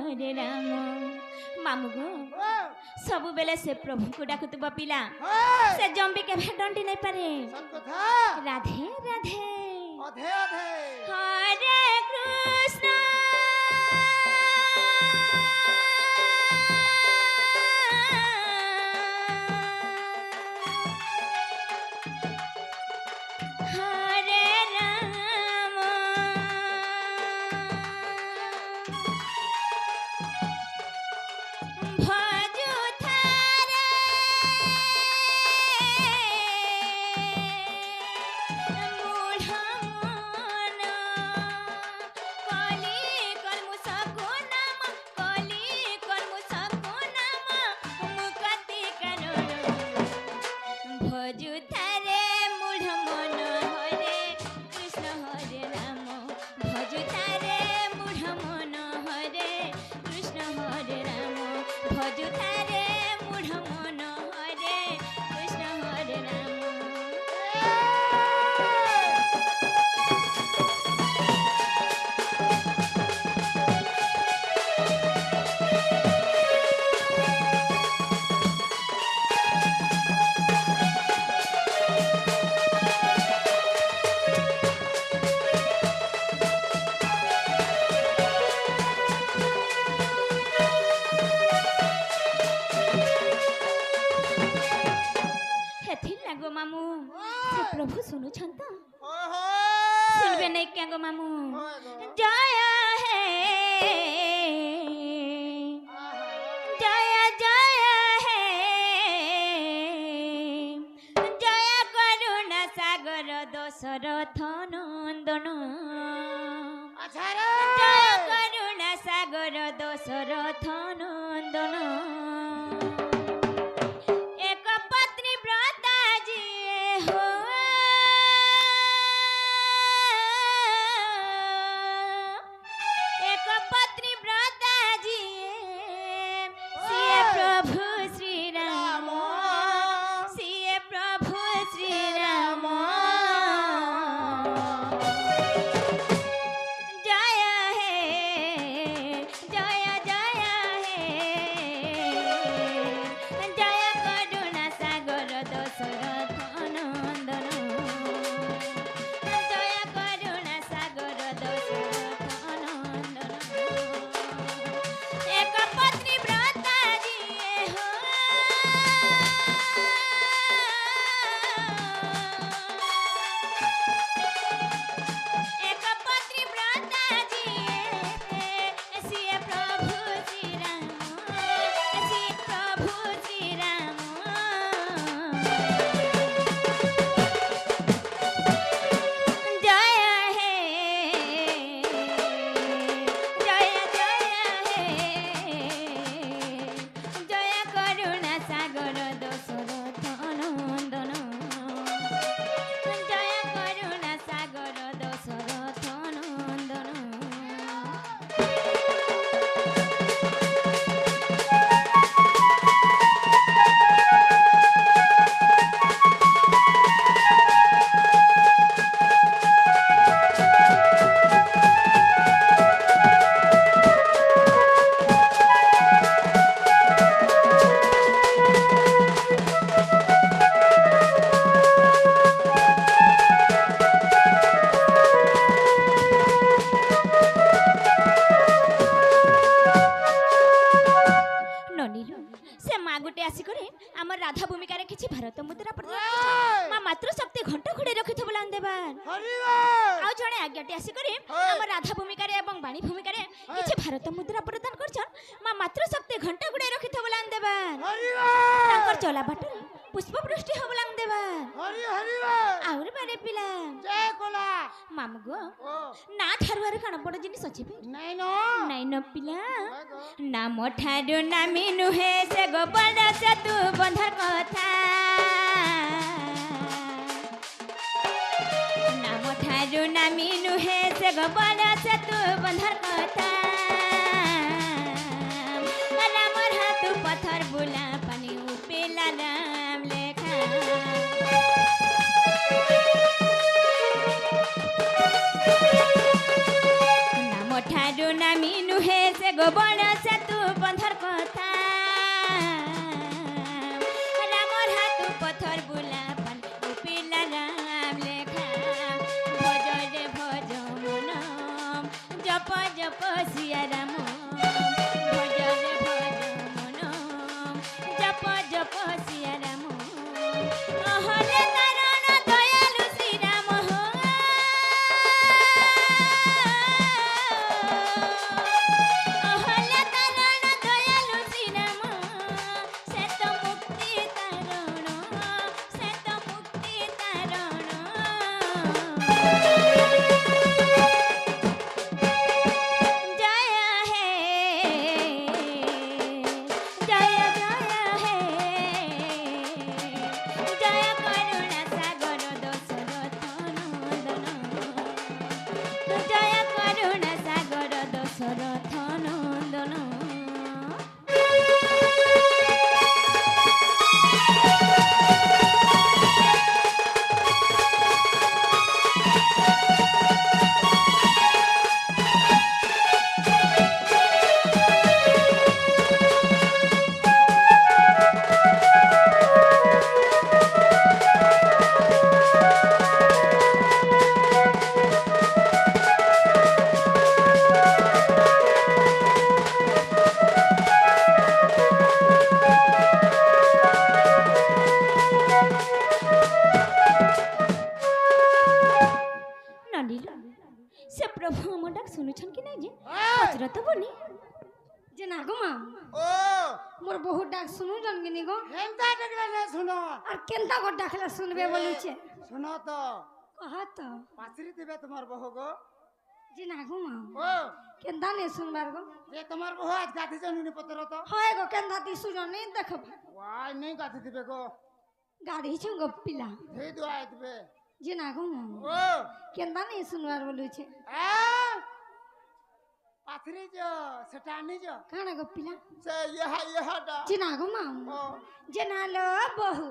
हरे राम मामू गो सबु बेले से प्रभु को डाकुतबा पिला से जम्बी के भेडंडी नहीं पारे राधे राधे हरे कृष्ण प्रभु सुनु छंता सुनबे नहीं क्या गो मामू जया है जया जया है जया करुणा सागर दशरथ नंदन जया करुणा सागर दशरथ नंदन राधा भूमिका रे किछि भारत मुद्रा प्रदान मा मातृ शक्ति घंटा घुड़े रखिथ बोलान देबान आ जणे आज्ञाटी आसी करे हम राधा भूमिका रे एवं वाणी भूमिका रे किछि भारत मुद्रा प्रदान करछन मा मातृ शक्ति घंटा घुड़े रखिथ बोलान देबान ताकर चला बाटर पुष्प वृष्टि हो बोलान देबान हरि हरि आउर बारे पिला जय कोला मामगो ना ठारुआर कान बड़ जिनिस अछि नै न पिला नाम ठारु नामी नुहे से गोपाल से तू बंधा कथा नाम ठारु नामी नुहे से गोपाल से तू बंधा कथा रामर हाथ पत्थर बुला पानी उपेला नाम लेखा नाम ठारु नामी नुहे से গো বড় সেতু বন্ধর কথা রামর হাতু পথর বুলা পান পিলা রাম লেখা ভজ রে ভজ মনম জপ জপ সিয়া রাম ভজ রে ভজ মনম জপ জপ সিয়া রাম অহলে তারণ দয়ালু শ্রীরাম হো অহলে তারণ দয়ালু শ্রীরাম সে তো মুক্তি তারণ সে তো মুক্তি তারণ জয় হে জয় জয় হে জয় করুণা সাগর দশরথ নন্দন জয় করুণা সাগর দশরথ নন্দন নলিল সে প্রভু আমার ডাক শুনুছন কি নাই যে পচরা তো বনি যে না গো মা ও মোর বহুত ডাক শুনু জনগিনি গো হেমতা দেখলে না শুনো আর কেনতা গো ডাকলে শুনবে বলুছে শুনো তো কহ তো পাচরি দিবে তোমার বহু গো যে না গো মা ও কেনতা নে শুনবার গো যে তোমার বহু আজ গাধি জনুনি পত্র তো হয় গো কেনতা দিছু জনি দেখব ওয়াই নেই গাধি দিবে গো গাড়ি छु গো পিলা ধেই দুয়াই দিবে যে না গো মা ও কেনতা নে শুনবার বলুছে এ পাচরি যো সেটা আনি যো কানা গো পিলা সে ইহাটা যে না গো মা ও যে না লো বহু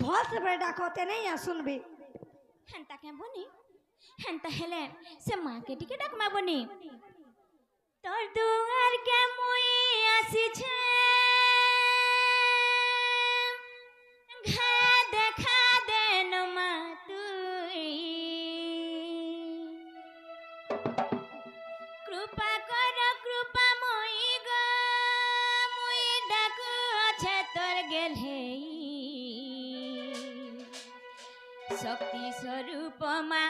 ভল से बड़े डाकते नहीं आ सुनबे হেনতা কে বনি হেনতা হেলে সে মাকে টিকে ডাকমা বনি তোর দুয়ার কে মুই আসিছে ঘা দেখা দেন মা তুই কৃপা কর কৃপা মই গো মুই ডাকু আছে তোর গেলহেই শক্তি স্বরূপ মা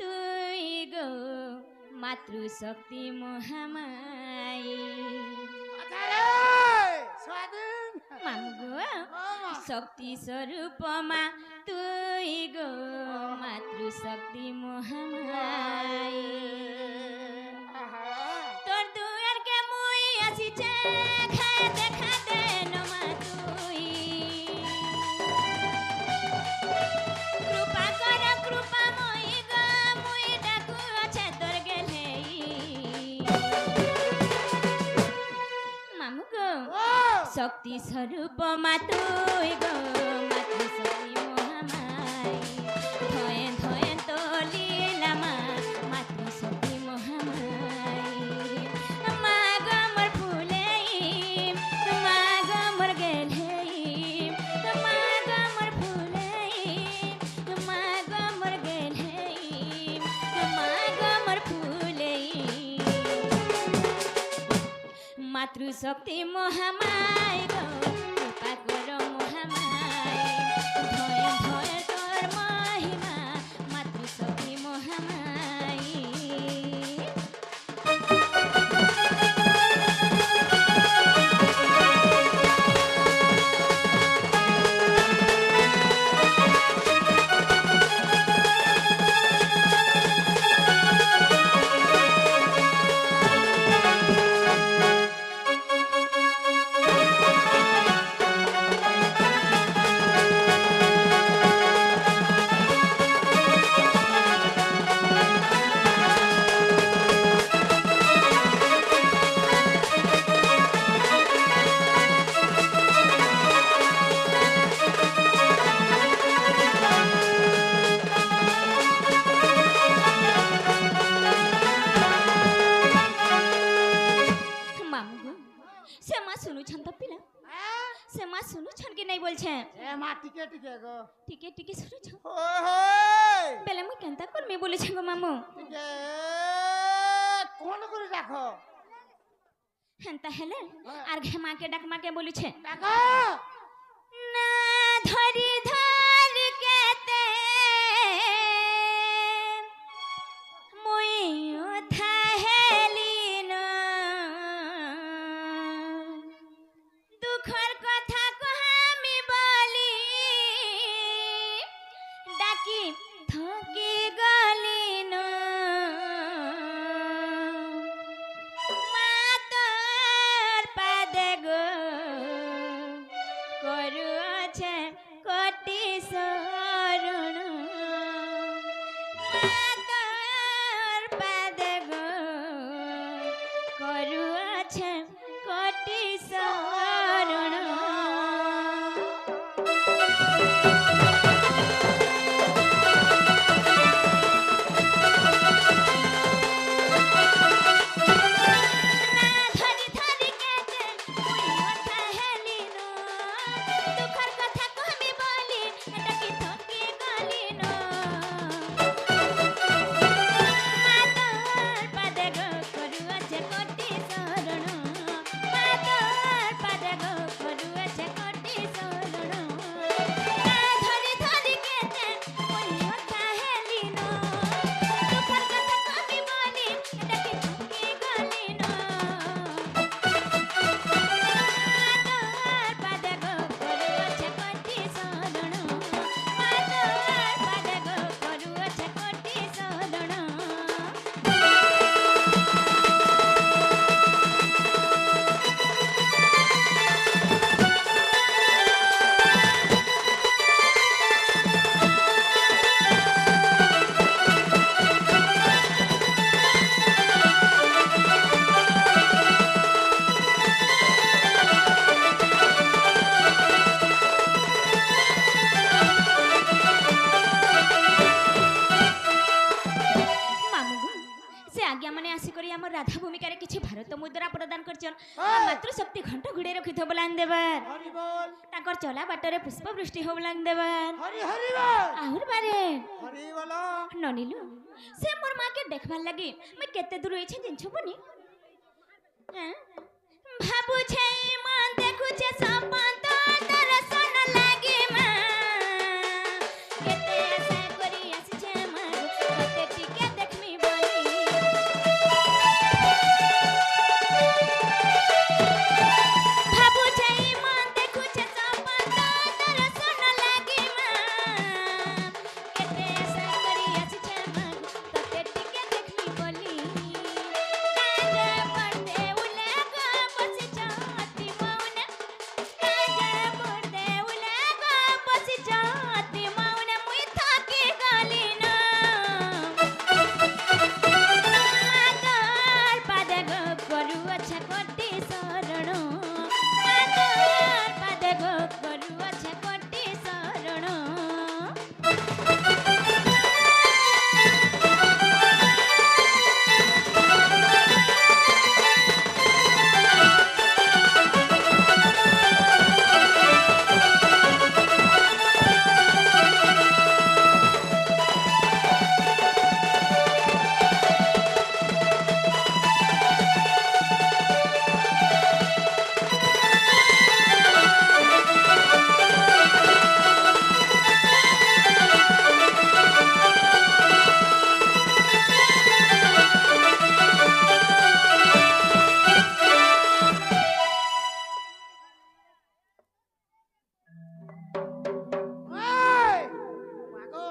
তুই গো মাতৃশক্তি মহামাই আরে স্বাধীন মামু গো শক্তি স্বরূপ মা তুই গো মাতৃশক্তি মহামাই তোর দুয়ার কে মুই আসিছে খায় দেখা দেন মা তুই কৃপা কর কৃপা মই গো মুই ডাকু আছে তোর গেলহেই মামু গো শক্তি স্বরূপ মা তুই গো মাতৃশক্তি মহামাই ধয়ে ধয়ে তলিলা মা মাতৃশক্তি মহামাই মা গো মোর ফুলেই মা গো মোর গেলহেই মা গো মোর ফুলেই মা গো মোর গেলহেই মা গো মোর ফুলেই মাতৃশক্তি মহামাই গো কৃপা কর মহামাই ভয়ে ভয়ে তোর মহিমা মাতৃশক্তি মহামাই সে মা শুনুছন তো পিলা সে মা শুনুছন কি নাই বলছে এ মা টিকে টিকে গো টিকে টিকে শুনুছ ওই হোই বেলে মুই কেনতা করমি বলেছে গো মামু টিকে কোন করে রাখো হেনতা হেলে আর ঘে মাকে ডাক মাকে বলেছে রাখো না ধরি ধরি কেতে মুই উঠা হেলিন দুঃখর কথা কহামি বলি ডাকি থকি গলিন মা তোর পাদে গো করুছে কোটি শরণ মা তোর পাদে গো করুছে কোটি শরণ ধরি ধরি কেতে মুই ওঠা হেলিন দুঃখর কথা কহমি বলি ডাকি থকি গলিন মা তোর পাদে গো করুছে কোটি শরণ মা তোর পাদে গো করুছে কোটি শরণ ধরি ধরি কেতে মুই ওঠা হেলিন দুঃখর কথা কহমি বলি ডাকি থকি গলিন মাতর পাদে গো করুছে কোটি শরণ মাতর পাদে গো করুছে কোটি শরণ মামুগো সে আজ্ঞা মানে আসি করি আমার রাধা ভূমিকারে কিছু ভারত মুদ্রা প্রদান করছন মাতৃ শক্তি ঘণ্ট ঘুড়ে রখিথ বলান দেবার হরি বল তাকর চলা বাটরে পুষ্প বৃষ্টি হবলান দেবার হরি হরি বল আহুর বারে হরি বল ননিলু সে মোর মাকে দেখবার লাগি মই কেতে দূর হইছে জিনছ বনি ভাবুছে মন দেখুছে সপন তো দর্শন লাগে মা কেতে আশা করি আসছে মা কতে টিকে দেখমি বলি ভাবুছে মন দেখুছে সপন তো দর্শন লাগে মা কেতে আশা করি আসছে মা কতে টিকে দেখমি বলি কাজে পড়তে উলে গো বসিছ অতি মৌনে কাজে পড়তে উলে গো বসিছ অতি মৌনে মুই থাকি গলি না মাতর পাদে গো করুছে কোটি শরণ মাতর পাদে গো করুছে কোটি শরণ ওই মাগো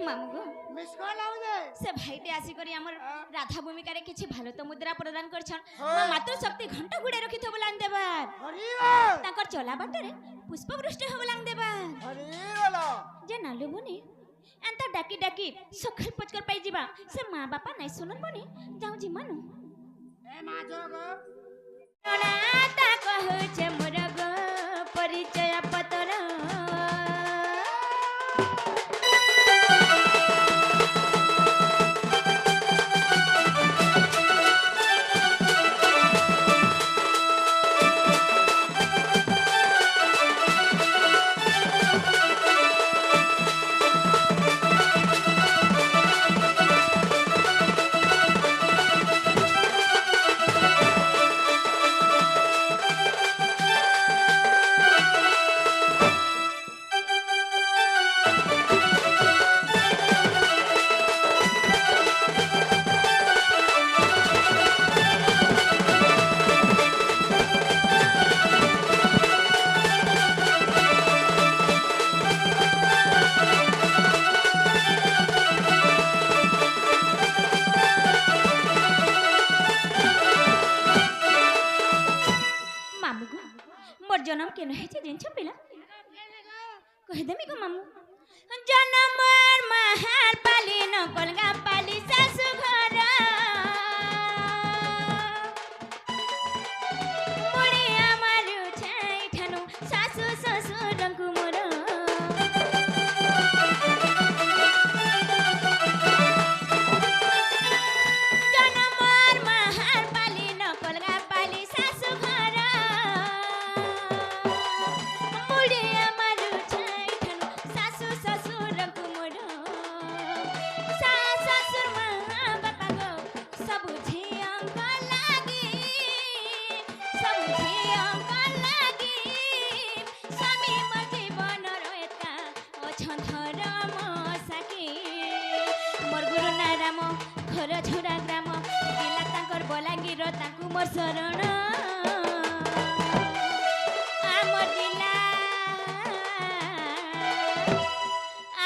মামুগো মিস কল আউনে সে ভাইটি আসি করি আমার রাধা ভূমিকারে কিছু ভারত মুদ্রা প্রদান করছন হ্যাঁ। মা মাতৃ শক্তি ঘণ্ট ঘুড়ে রখিথ বলান দেবার হরি বল তাকর চলা বাটরে পুষ্প বৃষ্টি হবলাং দেবার হরি বল যে নালু বনি এন্তা ডাকি ডাকি সকাল পচকর পাই ଯିବା সে মা বাপা নাই শুনন বনি যাও জিমানু এ মা জগো তা কহুছে মোর গো পরিচয় পতর मोर जन्म के नहीं छे जिन पिला कह देमी को मामू जन्म मोर महार पाली न कोलगा पाली सासु घर मुड़ी आमारु छाई ठानु सासु ससुरंकु मोर मोर शरण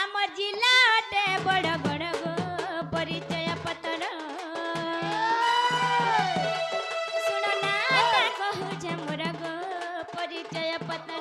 आमर जिला अटे बड़ बड़ गो परिचय पत्र सुन ना कहू जे मोर गो परिचय पत्र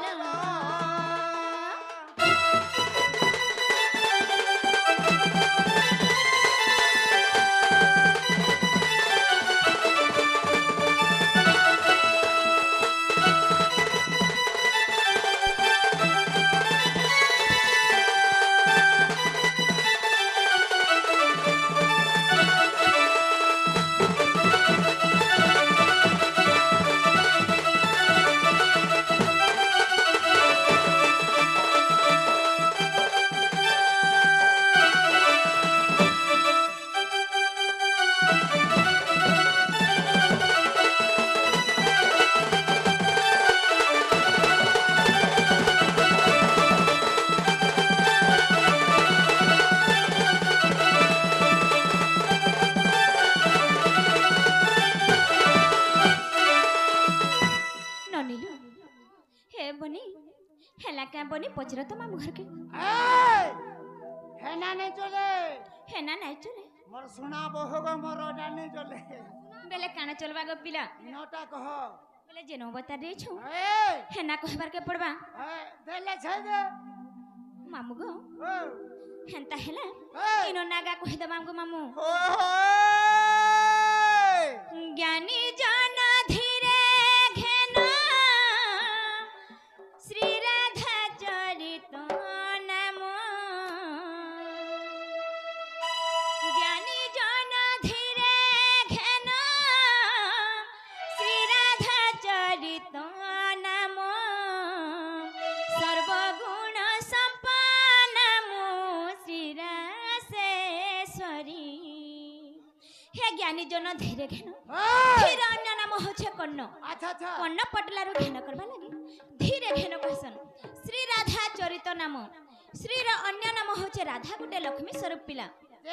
बनी पचरा तो मामू घर के हेना नहीं चले हेना नहीं चले मोर सुना बहुगो मोर ओडा नहीं चले बेले काना चलवा गो पिला नोटा कह बेले जेनो बता दे छु ए हेना कहबार के पड़बा देले छै दे मामू गो ओ हेंता हेला इनो नागा कह दे मामू मामू ज्ञानी जन धीरे घेना श्री राधा चरित नाम ज्ञानी जन धीरे घेना श्री राधा चरित नाम सर्वगुण संपन्न श्री रासेश्वरी हे ज्ञानी जन धीरे घेना धीरे अन्य नाम होछे कर्ण अच्छा अच्छा कर्ण पटलारू घेन करबा लागि धीरे घेन कहसन श्री राधा चरित नाम श्री र अन्य नाम होछे राधा गुटे लक्ष्मी स्वरूप पिला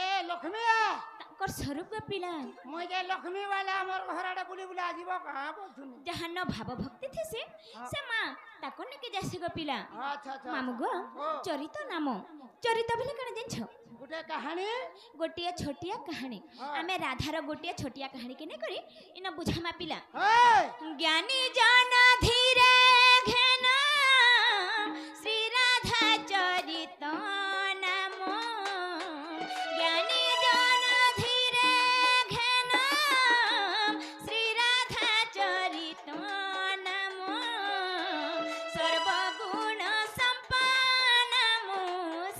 ए लक्ष्मीया ताकर स्वरूप पिला मुई जे लक्ष्मी वाला हमर घरडा बुली बुली आजीबो कहां बोथुनी जहान भाव भक्ति थेसे से मां ताको ने के जासी गो पिला अच्छा अच्छा मामू गो चरित नाम चरित बोले कण जिनछ गुटे कहानी गोटिया छोटिया कहानी आमे राधार गोटिया छोटिया कहानी के ने करी इन बुझामा पिला ज्ञानी जन धीरे घेना श्री राधा चरित नाम ज्ञानी जन धीरे घेना श्री राधा चरित नाम सर्वगुण संपन्न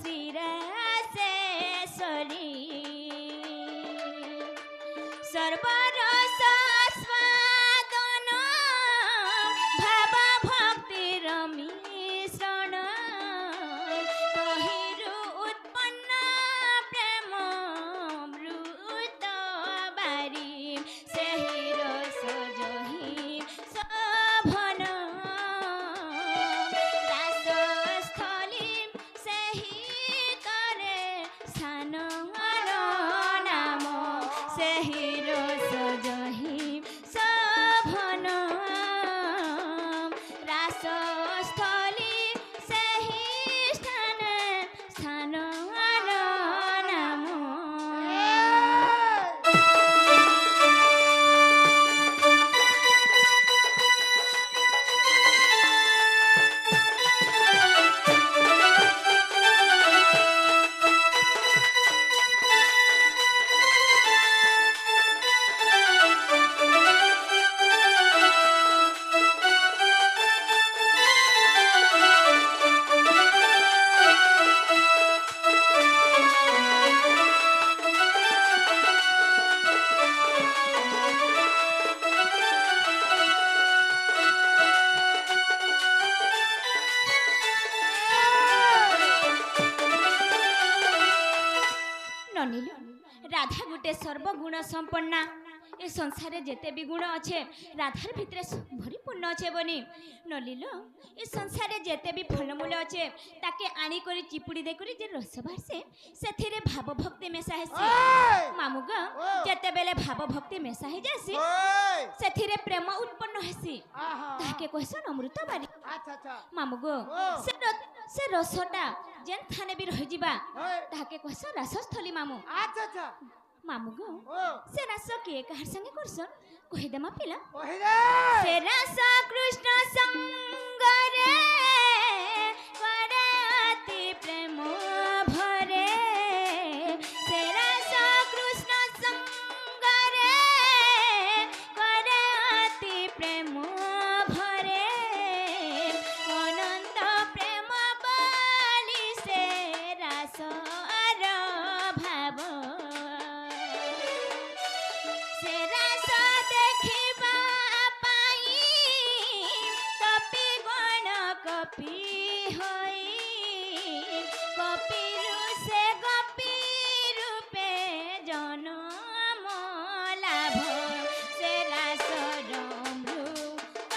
श्री रासेश्वरी सर्वरस स्वादन সর্বগুণ সম্পন্না এ সংসারে যেতে বি গুণ আছে রাধার ভিতরে ভরিপূর্ণ আছে বনি নলিল এ সংসারে যেতে বি ফলমূল আছে তাকে আনি করে চিপুড়ি দেই করে যে রস বাসে সেথিরে ভাব ভক্তি মেশা হেসি মামুগ যেতেবেলে ভাব ভক্তি মেশা হে যাসি সেথিরে প্রেম উৎপন্ন হেসি তাকে কইসন অমৃত বাড়ি আচ্ছা আচ্ছা মামুগ সে রসটা যেন থানে বি রহিଯିবা তাকে কইসন রাসস্থলী মামু আচ্ছা আচ্ছা মামুগ ও সে রাস কিଏ কাহার সঙ্গে করছন কহিদে মা পিলা কহিদে সে রাস কৃষ্ণ সঙ্গরে করে অতি প্রেম ভরে সে রাস কৃষ্ণ সঙ্গরে করে অতি প্রেম ভরে অনন্ত প্রেম বলি সে রাস ভাব সে রাস দেখিবা পাই কপি গণ কপি হই কপিরু সে গোপী রূপে জনম লাভ সে রাস অমৃত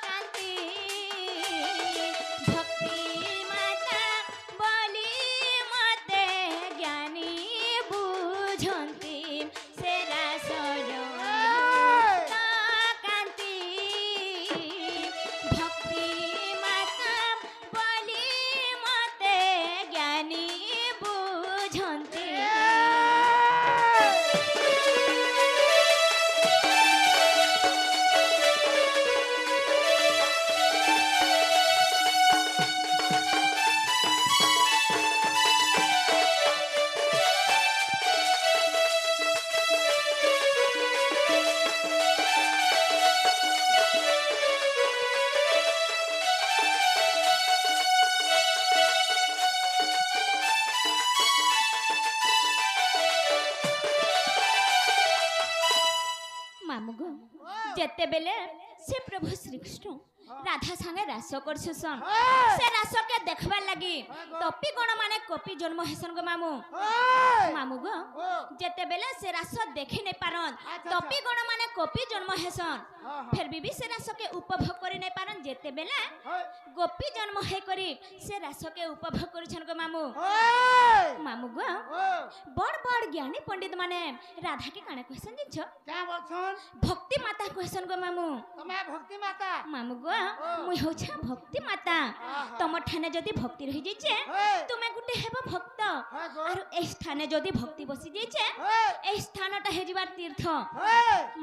কান্তি ভক্তি মাতা বলি মতে জ্ঞানী বুঝন্তি সে রাস অমৃত কান্তি ভক্তি মাতা বলি মতে জ্ঞানী বুঝন্তি মামুগ যেতেবেলে সে প্রভু শ্রীকৃষ্ণ রাধা সাঙ্গে রাস করছন সে রাসকে দেখবার লাগি তপি গণ মানে কপি জন্ম হেসন গো মামু মামুগ যেতেবেলে সে রাস দেখি নাই পারন তপি গণ মানে কপি জন্ম হেসন ফের বি সে রাসকে উপভোগ করি নাই পারন যেতেবেলে গোপী জন্ম হে করি সে রাসকে উপভোগ করিছন গো মামু মামুগ বড় বড় জ্ঞানী পণ্ডিত মানে রাধাকে কানে কইছন জিছ क्या बोलछन ভক্তি মাতা কইছন গো মামু तुम्हें भक्ति माता মামু গো মুই হচ্ছে ভক্তি মাতা তোমার ঠানে যদি ভক্তি রহি যাইছে তুমি গুটে হেব ভক্ত আর এই স্থানে যদি ভক্তি বসি যাইছে এই স্থানটা হে যাবার তীর্থ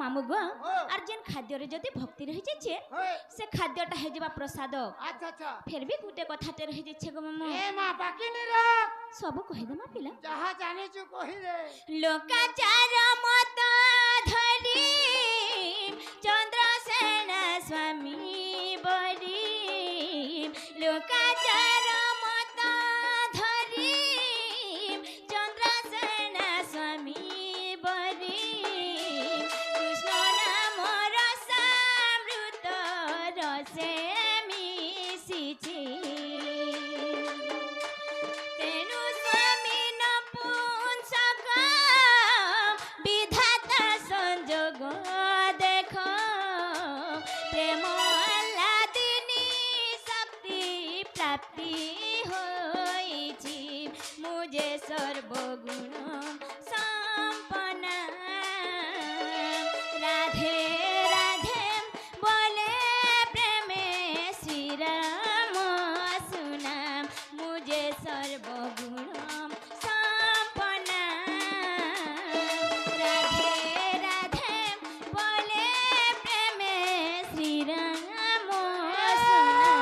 মামু গো আর যেন খাদ্যরে যদি ভক্তি রহি যাইছে সে খাদ্যটা হে যাবা প্রসাদ अच्छा अच्छा ফের বি গুটে কথাতে রহি যাইছে গো মামু ए मां बाकी नहीं रख সব কহি দে মা পিলা जहां जाने चु कही रे লোকাচার মত ধরি চন্দ্রসেন স্বামী বলি লোকাচার মত ধরি চন্দ্রসেন স্বামী বলি কৃষ্ণ নাম রসামৃত রসে মিশিছি তেণু স্বামী নপুংসক বিধাতা সংযোগ দেখ প্রেম আহ্লাদিনী শক্তি প্রাপ্তি হয়েছি মুঝে সর্বগুণ সম্পন্না রাধে রাধে বলে প্রেমে শ্রীরাম সুনাম মুঝে সর্বগুণ সম্পন্না রাধে রাধে বলে প্রেমে শ্রীরাম সুনাম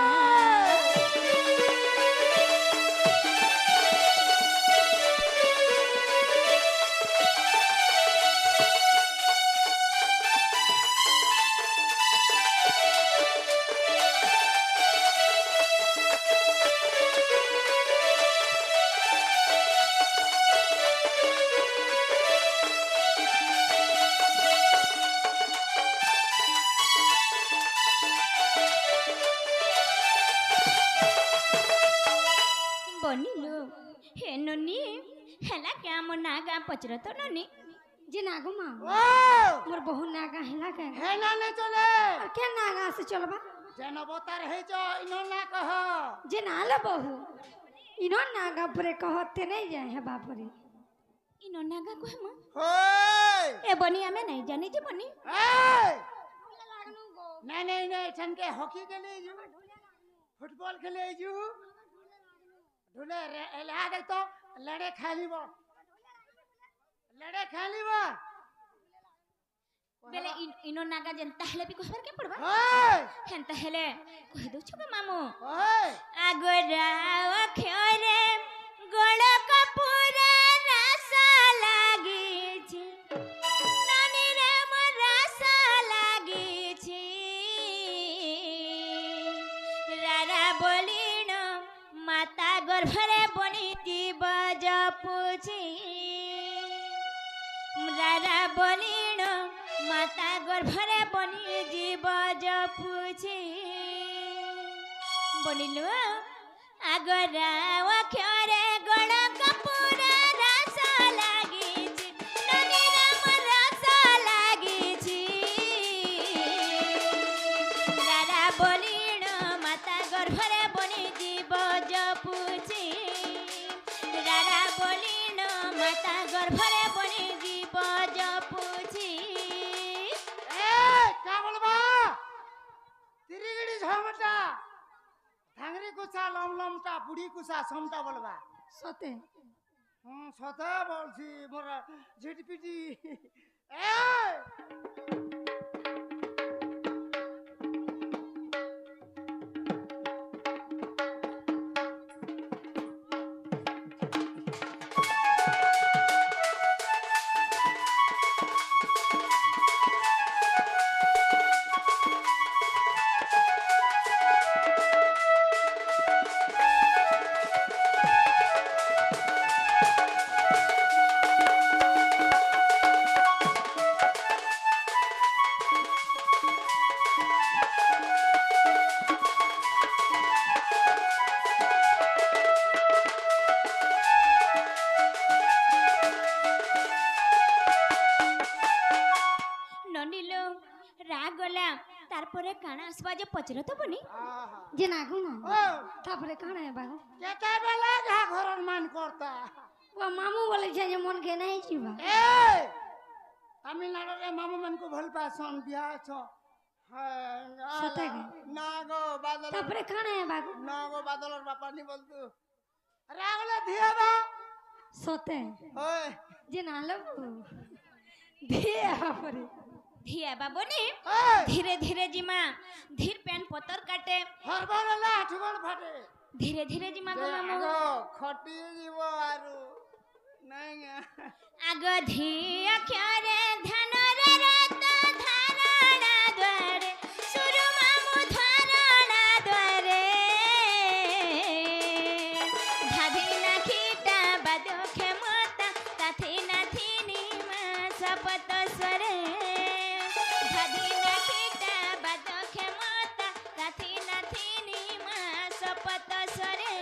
ବନିଲୁ ହେ ନନି ହେଲା କେ ଆମ ନା ଗାଁ ପଚର ତ ନନି যে নাগো মা ও মোর বহু নাগা হেলা কে হে না নে চলে আর কে নাগা আছে চলবা যেন অবতার হইছ ইনো না কহ যে নালে বহু ইনো নাগা পরে कहते नहीं जाए है बापरे ইনো নাগা কহে মা होय এ বনি আমি নাই জানি যে বনি ए नहीं नहीं नहीं छन के हॉकी खेले जू फुटबॉल खेले जू ढूले एला देख तो लड़े खेलिबो বেলে ইনো নাগা যেন তাহলে বি কহবার কে পড়বা होय হেন তাহলে কহ দউছ কে মামু होय আগরা অক্ষরে গোল কপুর রাসা লাগিছি নানি রে মোর রাসা লাগিছি রারা বলিন মাতা গর্ভরে বনি জীব জপুছি রারা বলিন মাতা গর্ভরে বনি জীব জপুছি বলিলু আগরা অক্ষরে গোল কপুর রাসা লাগিছি নানি রাম রাসা লাগিছি রারা বলিন মাতা গর্ভরে বনি জীব জপুছি রারা বলিন মাতা গর্ভরে বনি জীব জপুছি ए का बोलबा तिरिगड़ी झमटा धांगरी कुसा लम लमटा बुढ़ी कुसा समटा बोलबा सते सता बोलছি মোরা ঝিটপিটি ए ননিলো রাগ গলা তারপরে কানা আসবা যে পচরা তো বনি आहा যে নাগো মা ओ তারপরে কানা है बागो केता बेला घा घरन मान करता वो मामू बोले छे जे मन के नहीं जीवा ए तमिलनाडु रे मामू मन को भल पासन बिया छ सता के? नागो बादल তারপরে কানা है बागो नागो बादलर बापा नि बोलतु रागले धियाबा सते ओय যে নালে বহু দিয়ে বাপরে ধিয়া বাবনি ओय ধীরে ধীরে জিমা ধীর পেন পতর কাটে हरबरला ठुगन फाटे ধীরে ধীরে জিমা গো মামু আগো খটি দিব আরু নাই আগ ধিয়া ক্ষরে ধানরে রাত ধারণা দ্বারে সুরু মামু ধারণা দ্বারে ধাধি না খিটা বাদো ক্ষমতা তাথি না থিনি মা সপত স্বরে ধাধি না খিটা বাদো ক্ষমতা তাথি না থিনি মা সপত স্বরে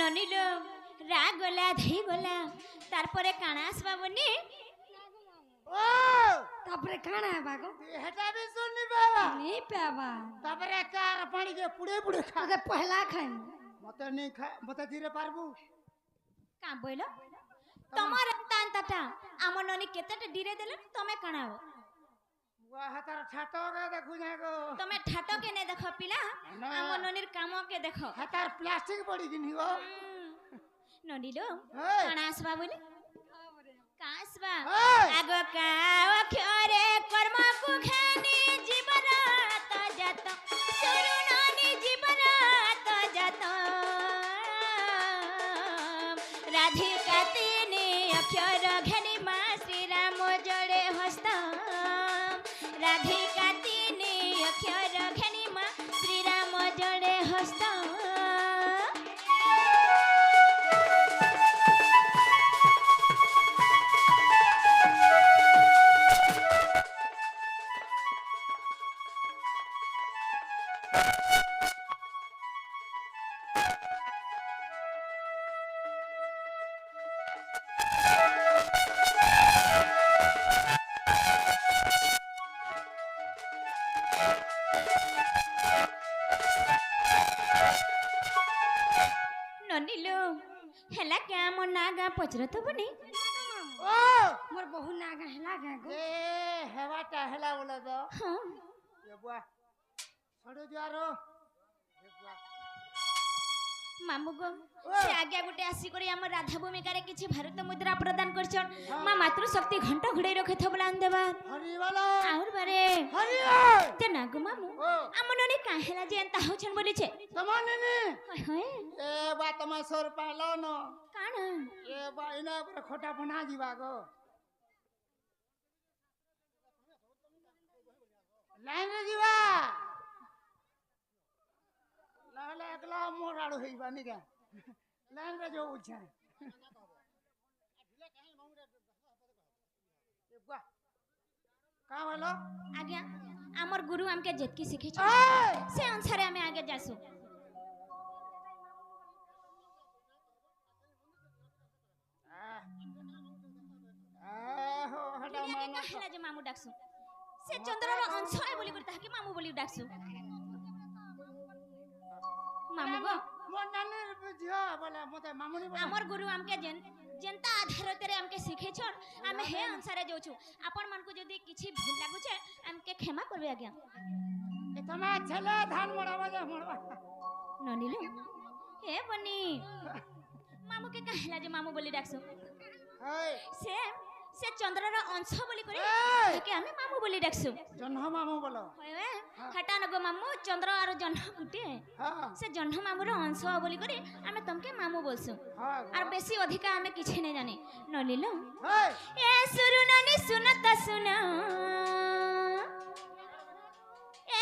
ননিলো রাগ গলা ধেই গলা তারপরে কানা আসবা বনি ও তারপরে কানা है बागो হেটা বি শুননি বাবা नहीं पावा তারপরে কার পানি কে পুড়ে পুড়ে খা तो पहला खाई মতে নেই খা মতে ধীরে পারবু কা বইল তোমার তান্তাটা আমার ননি কেতেটা ডিরে দেলে তুমি কানাও ওয়া হাতার ঠাটো গে দেখু না গো তুমি ঠাটো কে নে দেখো পিলা না। আমার ননির কাম কে দেখো হাতার প্লাস্টিক পড়ি কিনি গো ননিলো হেই। কানা আসবা বলি কাসবা হেই। আগ কাও ক্ষরে কর্ম কু খানি জীবন তো যত সুরু ননি জীবন তো যত ରାଧିକା ତିନି ଅକ୍ଷର ଘେନି ମା ଶ୍ରୀରାମ ଜଣେ ହସ୍ତ ନନିଲୋ ହେଲା କେ ଆମ ନା ଗାଁ ପଚରତବନି ओ मोर बहु नागा हेला गागो ए हेवाटा हेला बोला तो ହଁ ये बुआ छोड़ दियारो ये बुआ ମାମୁ ଗୋ ସେ ଆଜ୍ଞା ଗୋଟେ ଆସିକରି ଆମ ରାଧା ଭୂମିକାରେ କିଛି ଭାରତ ମୁଦ୍ରା ପ୍ରଦାନ କରିଛନ୍ ମା ମାତୃଶକ୍ତି ଘଣ୍ଟ ଘୁଡେଇ ରଖିଥବ ଲାନ ଦେବା हरी वाला ଆହୁର ବାରେ हरी ତେ ନାଗ ମାମୁ ओ ଆମ ନନି କାହେଲା ଯେ ଏନ୍ତା ହଉଛନ୍ ବୋଲିଛେ तमाने ने ହଏ ହଏ ए बा तमा सर पालो न କାଣ ए बा इना पर खोटा बना जीवा गो लाइन रे जीवा लाले एकला मोर आड़ो हेइबा नि के लाइन रे जो उछे ए बुआ का वाला ଆଜ୍ଞା ଆମର ଗୁରୁ ଆମକେ ଯେତକି ଶିଖେଛ ए ସେ ଅନୁସାରେ ଆମେ ଆगे ଯାସୁ हो हटा ଦୁନିଆକେ मानो କାହେଲା ଯେ ମାମୁ ଡାକସୁ ସେ ଚନ୍ଦ୍ରର ଅଂଶ ଏ ବୋଲି କରି ତାହାକେ ମାମୁ ବୋଲି ଡାକସୁ ମାମୁ ଗୋ मोर नानी बुझियो बोले मते मामुनी बोले ଆମର ଗୁରୁ ଆମକେ ଯେନ୍ତା ଆଧାରତରେ ଆମକେ ଶିଖେଛନ୍ ଆମେ ହେ ଅନୁସାରେ ଯାଉଛୁ ଆପଣ ମାନଙ୍କୁ ଯଦି କିଛି ଭୁଲ ଲାଗୁଛେ ଆମକେ କ୍ଷମା କରିବେ ଆଜ୍ଞା ए तमा छले धान मोड़ावा जे मोड़वा ନନିଲୁ ହେ ବନି ମାମୁକେ କାହେଲା ଯେ ମାମୁ ବୋଲି ଡାକସୁ हाय ସେ ସେ ଚନ୍ଦ୍ରର ଅଂଶ ବୋଲି କରି ଏ! ତାକେ ଆମେ ମାମୁ ବୋଲି ଡାକସୁ जन्ह मामू बोलो ହଏ ହଟା ନଗो ମାମୁ ଚନ୍ଦ୍ର ଆର ଜହ୍ନ ଗୁଟେ हां ସେ ଜହ୍ନ ମାମୁର ଅଂଶ ବୋଲି କରି ଆମେ ତମକେ ମାମୁ ବୋଲସୁ हां আর বেশি অধিকা আমি কিছু নাই জানি নলিল हाय এ সুরু নানি শুনত শুন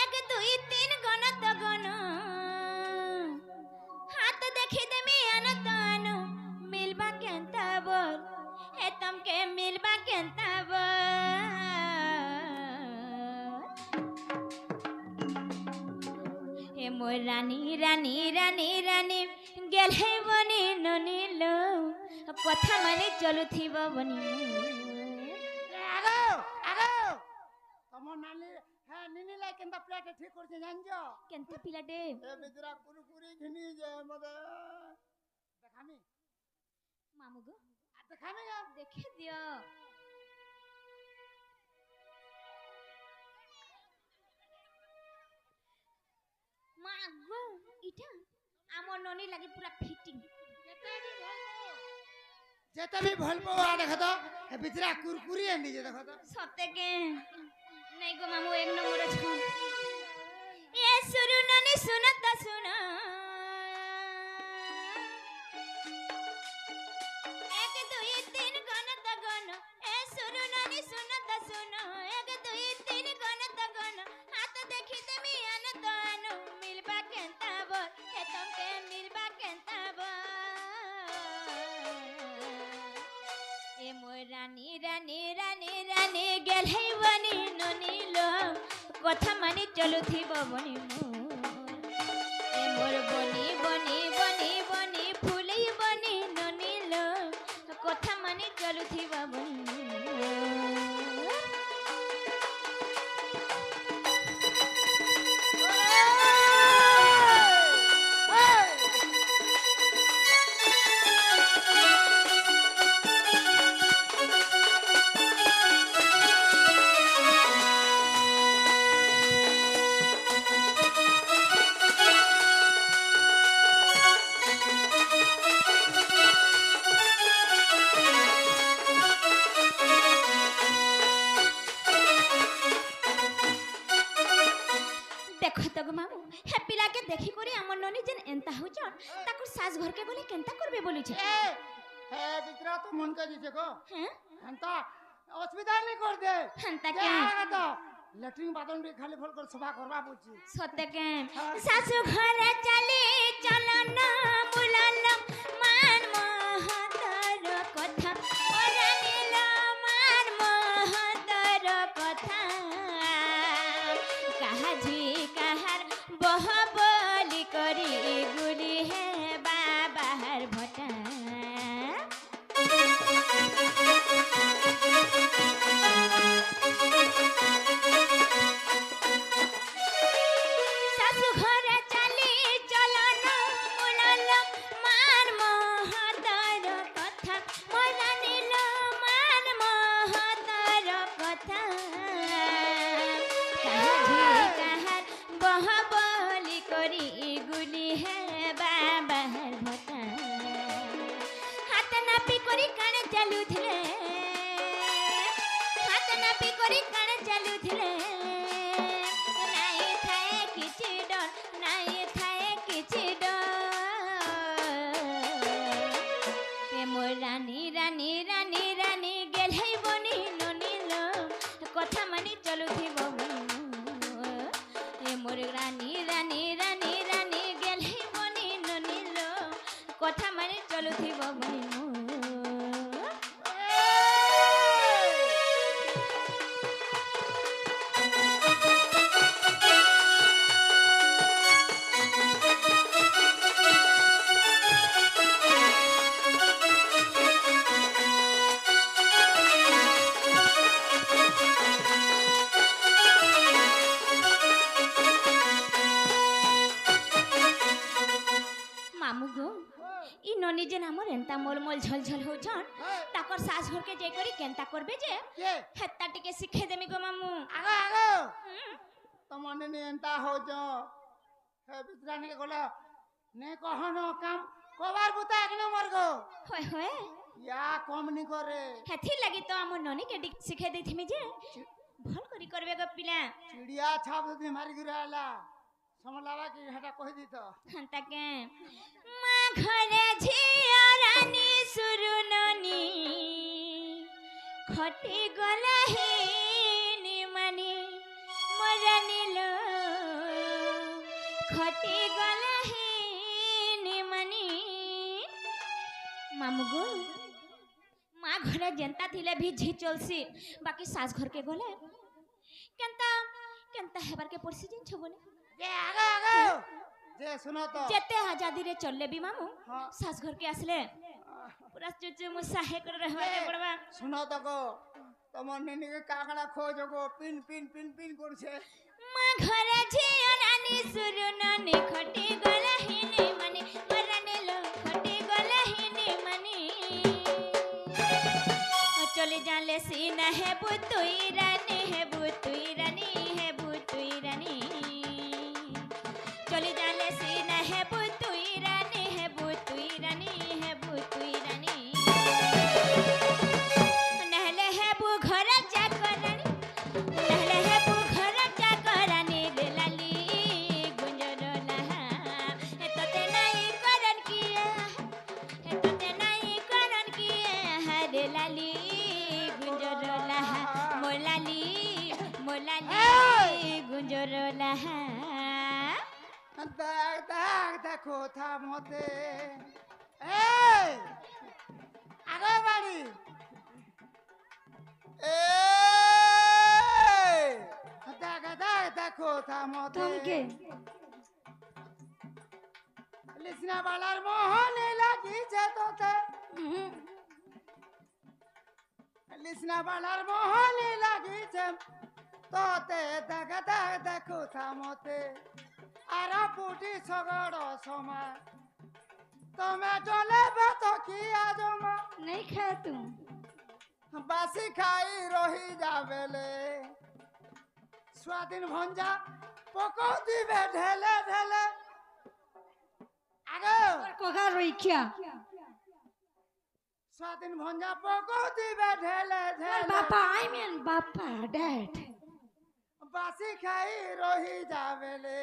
এক দুই তিন গণত গণ হাত দেখি দেমি আনত আনো মিলবা কেনতা বল এ তমকে মিলবা কেনতা বল এ মোর রানী রানী রানী রানী গেলে বনি ননিল কথা মানে চলুথিব বনি आगो आगो तमो नानी है निनी लाई केंदा प्लेट ठीक कर जे जानजो কেনতা পিলাটে ए बिजरा कुरकुरी घिनी जे मते देखामी মামু গো देखामी जा দেখে দিও মা গো ইটা আমার ননি লাগি পুরা ফিটিং जेते भी भलपो आ देखो तो ए बिजरा कुरकुरी एंदी जे देखो तो সতে কে নাই গো মামু এক নম্বর ছন এ সুরু ননি শুনত শুন এক দুই তিন গণত গণ এ সুরু ননি শুনত শুন এক দুই তিন গণত গণ হাত দেখি তুমি আনত আনো মিলবা কেনতা বল হে তমকে মিলবা কেনতা বল এ মোর রানী রানী রানী রানী গেলে বনি ননিল কথা মানি চলুথিব বনি মোর এ মোর বনি বনি বনি বনি ফুলেই বনি ননিল কথা মানি চলুথিব বনি মোর দেখো তো গো মামু হে পিলাকে দেখি করি আমার ননি যেন এন্তা হউছন তাকু সাজ ঘরকে গলে কেনতা করবে বলিছে ए हे बिजरा तो मन का दिसे को হ্যাঁ हंता असुविधा नहीं कर दे হেনতা क्या কে आगा तो ল্যাট্রিন বাথরুম রে খালি ফল করে সভা করবা বুঝছি সত্যি কেন শাশু ঘরে চালি চলো না বুলাল মান মহতর কথা ওরা নিল মান মহতর কথা কাহাজি কাহার বহ বলি করি গুলি হে বাবার ভটা শাশু ঘরে চালি চলো না বুলাল মান মহতর কথা মোরা নিল মান মহতর কথা কাহাজি কাহার বহ বলি করি গুলি হে বাবার ভটা হাত নাপি করি কানে চালুଥିଲେ হাত নাপি করি কানে চালুଥିଲେ নাই ଥାଏ କିଛି ଡର নাই ଥାଏ କିଛି ଡର ଏ ମୋ ରାନୀ ରାନୀ ରାନୀ ରାନୀ ଗେଲ୍ହେଇ ବନି ନନିଲ କଥା ମାନି ଚଲୁଥିବ ଏ ମୋର ରାନୀ ରାନୀ ରାନୀ ରାନୀ ଗେଲ୍ହେଇ ବନି ନନିଲ କଥା ମାନି ଚଲୁଥିବ মামু গো ই ননি যে নামর এন্তা মোলমোল ঝলঝল হউছন তাকর সাস ঘরকে যাই করি কেনতা করবে যে কে হেত্তা টিকে শিখে দেমি গো মামু আগো আগো তমনে নে এন্তা হউছ হে বিদ্রানি গলা নে কহনো কাম কবার বুতা এক নম্বর গো হয় হয় ইয়া কম নি করে হেথি লাগি তো আমর ননি কে শিখে দেইথিমি যে ভাল করি করবে গো পিলা চিড়িয়া ছাপ যদি মারি গিরা আলা সমলাবা কি হেটা কই দিত হান্তা কে মা ঘরে ঝিয়া রানী সুরুননি খটি গলা হে নিমানি মরানিল খটি গলা হে নিমানি মামু গো মা ঘরে যেন্তা থিলে ভি ঝি চলছি বাকি সাস ঘর কে গলে কেনতা কেনতা হেবার কে পড়ছি জিন ছবনে যে আগো আগো যে শুনো তো যেতে আজাদি রে চললে বি মামু হ্যাঁ। সাস ঘর কে আসলে পুরা চুচু মুসাহে করে रहवा के पड़वा শুনো তো গো তোমার নেনিকে কাকড়া খোঁজ গো পিন পিন পিন পিন করছে মা ঘরে ঝিও রানী সুরুননি খটি গলা হিনি মানি মরানেলো খটি গলা হিনি মানি ও চলে জানলে সিনা হে বুতুই রানী হে বুতুই রানী হে বুতুই রানী চলে জানলে সিনা হে বুতুই রানী হে বুতুই রানী হে বুতুই রানী নহলে হে বু ঘর চাকরানী নহলে হে বু ঘর চাকরানী দেলালি গুঞ্জর লাহা এততে নাই করন কিয়া এততে নাই করন কিয়া হরে লালি গুঞ্জর লাহা মোলালি মোলালি গুঞ্জর লাহা দেখ দেখ দেখো থামতে এই আগো বাড়ি এই দেখ দেখ দেখো থামতে तुमके লিসনা বালার মোহনে লাগিছে তোতে লিসনা বালার মোহনে লাগিছে তোতে দেখ দেখ দেখো থামতে আর পুটি সগড় সমা তুমি চলে তো কি আজমা नहीं खाए तुम বাসি খাই রহি যাবেলে স্বাধীন ভঞ্জা পকো দিবে ঢেলে ঢেলে আগে कोका रोई क्या স্বাধীন ভঞ্জা পকো দিবে ঢেলে ঢেলে बापा आई मीन बापा डैड বাসি খাই রহি যাবেলে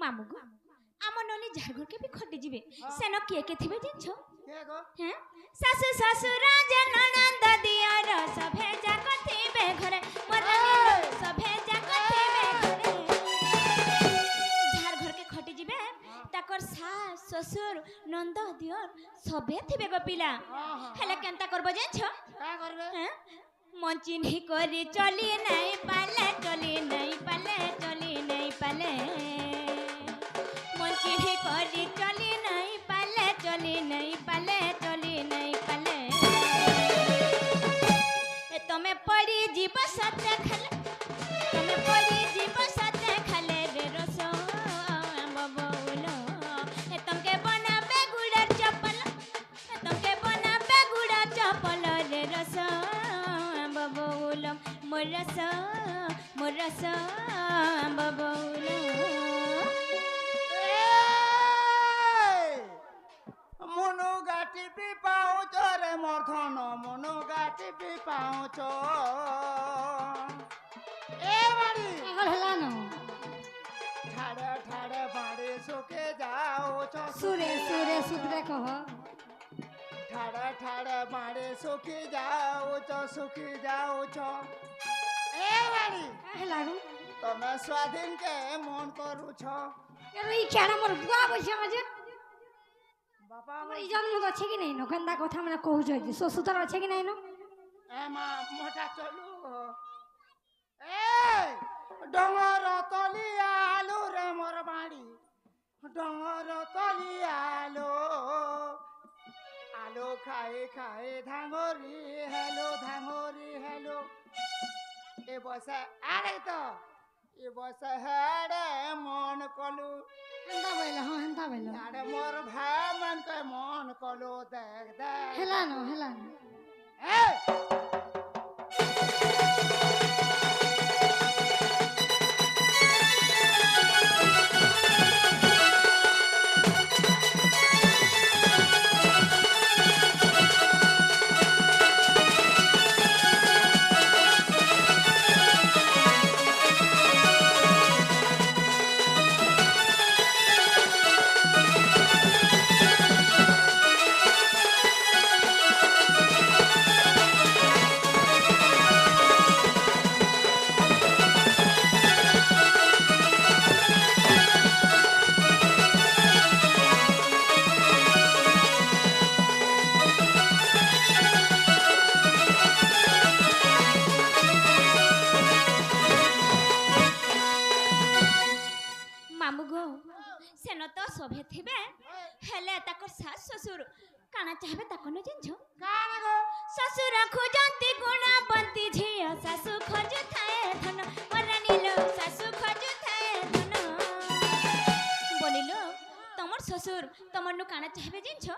মামু গো আমার ননি যার ঘরকে বি খটি যাবে সেন কিয়ে কে থিবে জানছো কে গো হ্যাঁ শাশু শ্বশুর ননদ দিয়র সভে যাক থিবে ঘরে মোরা সভে যাক থিবে ঘরে যার ঘরকে খটি যাবে তাকর শাশ শ্বশুর নন্দ দিয়র সবে থিবে গো পিলা হেলে কেনতা করব জানছো কা করবে হ্যাঁ মন চিহ্নি করে চলি নাই পালে চলি নাই পালে চলি নাই পালে মন চিহ্নি করে চলি নাই পালে চলি নাই পালে চলি নাই পালে তুমি পড়ি জীব সাথে খালে তুমি পড়ি জীব সাথে খালে রে রস ববুল তোমাকে বানাবে গুড়ার চপল তোমাকে বানাবে গুড়ার চপল রে রস ববুল মোরস মোরস ববুল মনো গাটি পি পাউছ রে মর্ধন মনো গাটি পি পাউছ এ বাড়ি পাগল হলা না ঠাড়ে ঠাড়ে বাড়ি সুখে যাওছ সুরে সুরে সুতরে কহ ঠাড়ে ঠাড়ে বাড়ি সুখী যাওছ এ বাড়ি হেলা গো তুমি স্বাধীন কে মন করুছ এর এই কেন মোর বুয়া বসে মাঝে বাবা আমার এই জন্ম আছে কি নাই নখান্দা কথা মানে কহুছ যে শ্বশুর আছে কি নাই ন এ মা মোটা চলু এ ডঙর তলিয়ালো রে মোর বাড়ি ডঙর তলিয়ালো আলো খায়ে খায়ে ধাঙরি হেলো এ বসে আরে তো এ বসে হেড়ে মন কলু হেন্দা বইলা হ্যাঁ হেন্দা বইলা আরে মোর ভাই মন কে মন কলু দেখ দেখ হেলা না এ মামু গো সেন তো সভে থিবে হেলে তাকর শাশ শ্বশুর কানা চাহবে তাক ন জানছো কানা গো শ্বশুর খোজন্তি গুণবন্তী ঝিও শাশু খোঁজ থায়ে ধন মরানিল শাশু খোঁজ থায়ে ধন বলিল তোমার শ্বশুর তোমার নু কানা চাহবে জানছো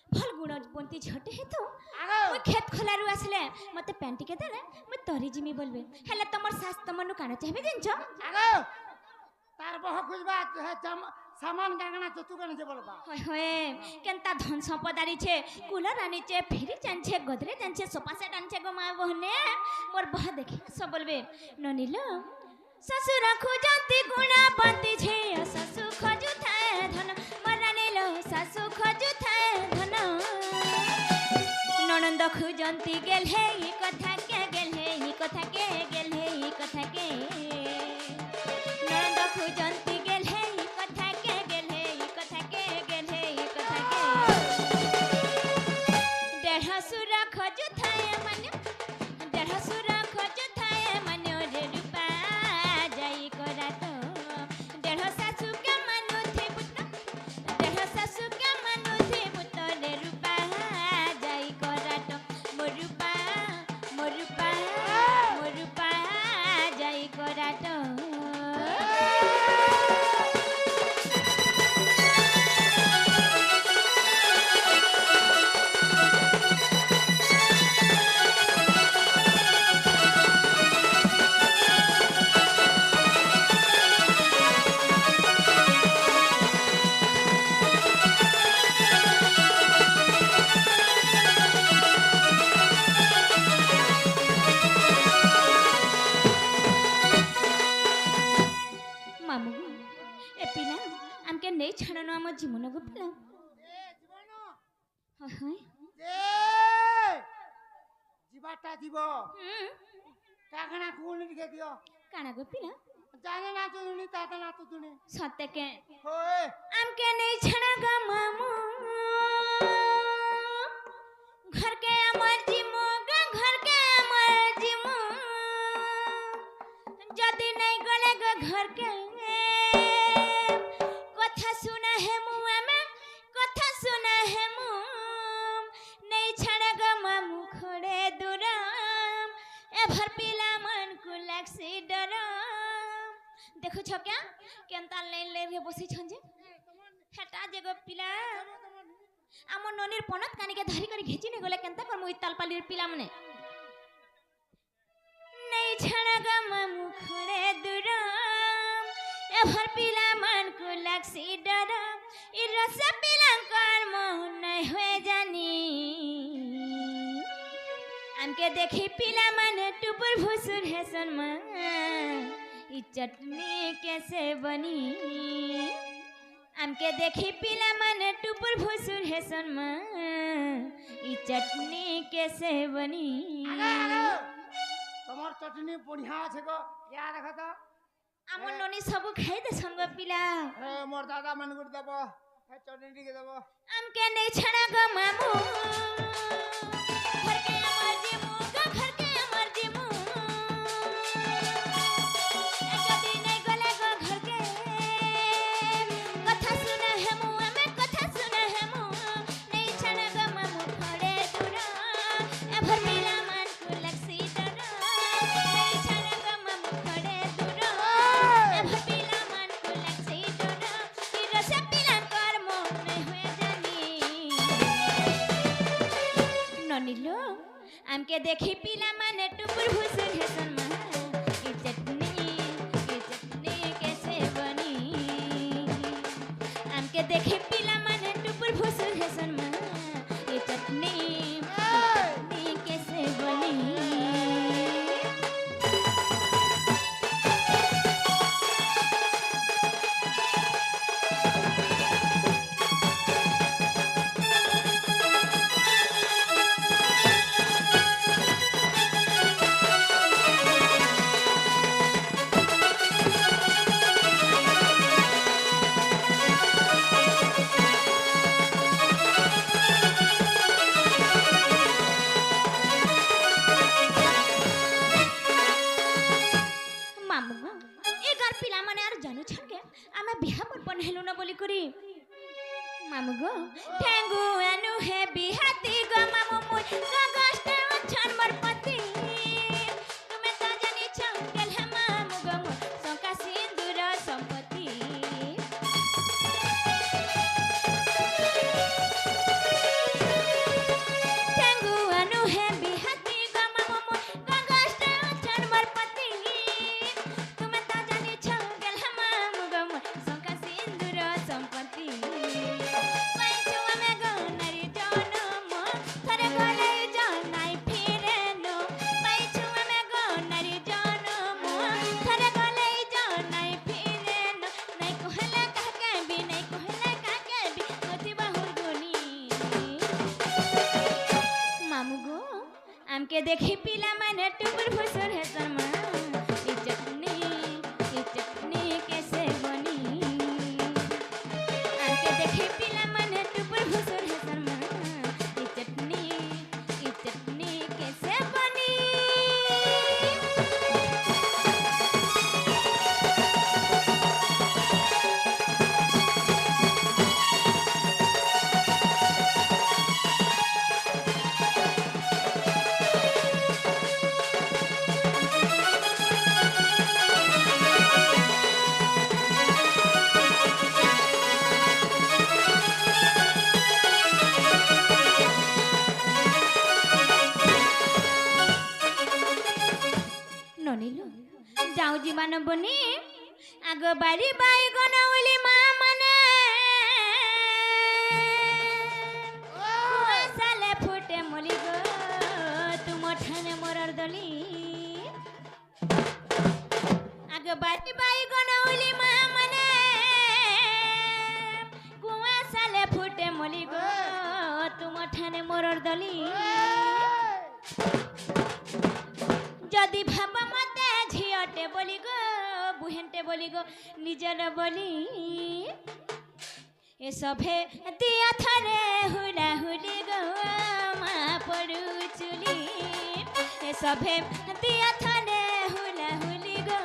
ভাল গুণবন্তী ঝটে হেতু আগো ওই ক্ষেত খোলারু আসলে মতে প্যান্টিকে দেলে মই তরি জিমি বলবে হেলে তোমার শাশ তোমার নু কানা চাহবে জানছো আগো তার বহ খুঁজবা সামান গাঙনা চতুকানে যে বলবা হয় হয় কেনতা ধন সম্পদ আনিছে কুলার আনিছে ফ্রিজ আনছে গোদরেজ আনছে সোফা সেট আনছে গো মা বহনে মোর বহ দেখি সব বলবে ননিল শ্বশুর খুঁজন্তি গুণবন্তী ঝিও শাশু খোঁজু থায়ে ধন মরানিল শাশু খোঁজু থায়ে ধন ননন্দ খুঁজন্তি গেল হে ই কথা কে গেল হে ই কথা কে গেল হে ই কথা কে ননন্দ খুঁজন্তি গেল হে ই কথা কে গেল হে ই কথা কে গেল হে ই কথা কে দেড় খোঁজু থায়ে মানে দেড় খোঁজু থায়ে মানে রে রূপা যাই করা তো দেড় শাশু কে মানুথি পুত দেড় শাশু কে মানুথি পুত রে রূপা যাই করা তো মোর রূপা মোর ए पिला हमके नहीं छाड़नो हम जीवन को पिला ए जीवन हाय हाय ए जीवाटा जीव हम्म कागना खून के दियो काना को पिला जाने ना तो दुनी ताता ना तो दुनी सत्य के होए हमके नहीं छाड़गा मामू घर के अमर जीमो घर के अमर जीमो जदी नहीं गले घर के कथा सुना है मुआ में कथा सुना है मु नहीं छाड़गा मामू खड़े दुराम ए भर पिला मन को लगसी डराम देखो छ क्या केनता ले ले बसी छंजे हेटा जेगो पिला आम ननीर पनत कानिके धारी कर घिची ने गले केनता कर मुई तालपालीर पिला मने नहीं छड़गा मामू खड़े दुराम ए भर पिला मन को लगसी डराम इ रस पिला कर मोह नहीं होए जानी हमके देखी पिला मन टुपुर भुसुर है सनमा इ चटनी कैसे बनी हमके देखी पिला मन टुपुर भुसुर है सनमा इ चटनी कैसे बनी তোমার চটনি বঢ়িয়া আছে গো ইয়া দেখো তো আমার ননি সব খাই দে সঙ্গ পিলা এ মোর দাদা মান করে দেব এ চটনি টিকে দেব हमके नहीं छड़ा गो मामू घर के अमर जीमू घर के अमर जीमू जदी नहीं गले गो घर के कथा सुना है मुआ में कथा सुना है मु नहीं छड़ा गो मामू खड़े दुरा ए भर मिला मन को लगसी डरा नहीं छड़ा गो मामू खड़े दुरा ए भर मिला मन को लगसी डरा इ रस पिला कर मो नहीं हुए जानी ननीलो हमके देखी पिला माने टुपुर भुसुर है सनमा इ चटनी कैसे बनी हमके देखी पिला माने टुपुर भुसुर है सनमा इ चटनी कैसे बनी मामू ए घर पिला माने यार जानू छके आमे बिहा पर बनहेलु ना बोली करी मामू गो ठेंगु अनु है बिहाती गो मामू मुई गगस्ट छन मर पति तुमे त जानी छ केल है मामू गो मु संका सिंदूर संपत्ति ठेंगु अनु है बिहाती गो मामू मुई गगस्ट छन मर पति तुमे त जानी छ केल है मामू गो मु संका सिंदूर संपत्ति पैचुआ में गो नरी जनम थरे गले जनाई फिरे नो पैचुआ में गो नरी जनम थरे गले जनाई फिरे नो नहीं कहले काके भी नहीं कहले काके भी होती बहुर गुनी मामू गो हमके देखी पिला माने टुपुर भुसुर है सनमा इ चटनी कैसे बनी हमके देखी पिला माने टुपुर भुसुर है सनमा इ चटनी कैसे बनी ननीलो जाऊ जीवन बनी आग बारी बाईगन ओली मा मने साले फुटे मली गो तुम ठाने मोरर दली आग बारी बाईगन ओली मा मने ବଦଳି ଯଦି ଭାବ ମତେ ଝିଅଟେ ବୋଲି ଗୋ ବୁହେନ୍ଟେ ବୋଲି ଗୋ ନିଜର ବୋଲି ଏ ସଭେ ଦିଅ ଥରେ ହୁଲା ହୁଲି ଗୋ ମା ପଡୁଚୁଲି ଏ ସଭେ ଦିଅ ଥରେ ହୁଲା ହୁଲି ଗୋ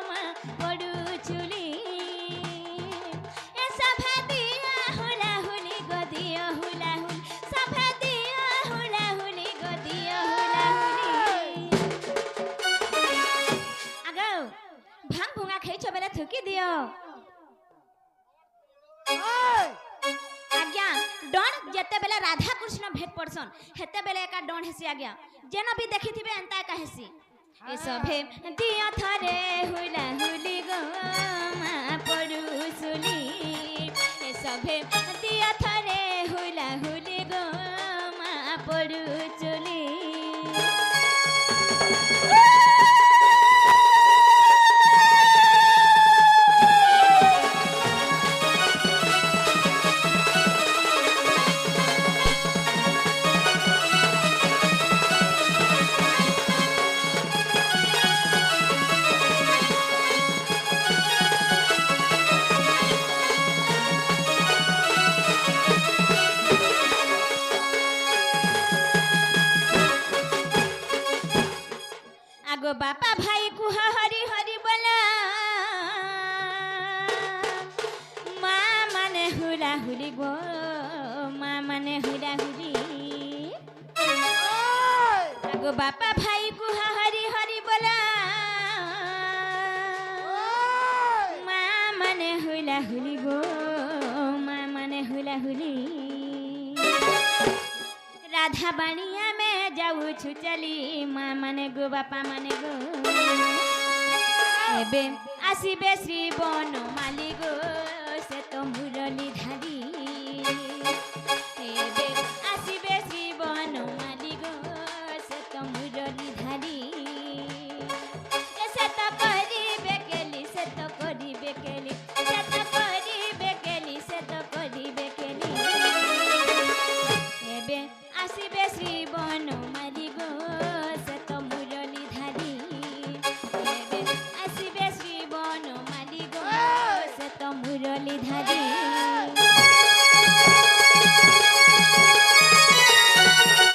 ମା ପଡୁଚୁଲି ଏ ସଭେ ଦିଅ ହୁଲା ହୁଲି ଗୋ ଦିଅ ହୁଲା ହୁଲି ସଭେ ଦିଅ ହୁଲା ହୁଲି ଗୋ ଦିଅ ହୁଲା ହୁଲି ଆଗ ଭାଙ୍ଗ ଭୁଙ୍ଗା ଖାଇଛ ବେଲେ ଥୁକି ଦିଅ आज्ञा डन जते बेले राधा कृष्ण भेट पड़सन हेते बेले एका डन हेसी आज्ञा जेन भी देखिथिबे एंता एका हेसी ए सभे दिया थरे हुला हुली गो मा पडुसुली ए सभे दिया थरे हुला हुली गो मा पडुचुली आगो बापा भाई कुहा हरि हरि बोला माँ माने हुला हुली गो माँ माने हुला हुली आगो बापा भाई कुहा हरि हरि बोला माँ माने हुला हुली गो माँ माने हुला हुली राधा बाणिया में जाऊ छु चली माँ माने गो बापा माने गो एबे आसीबे श्री बन माली गो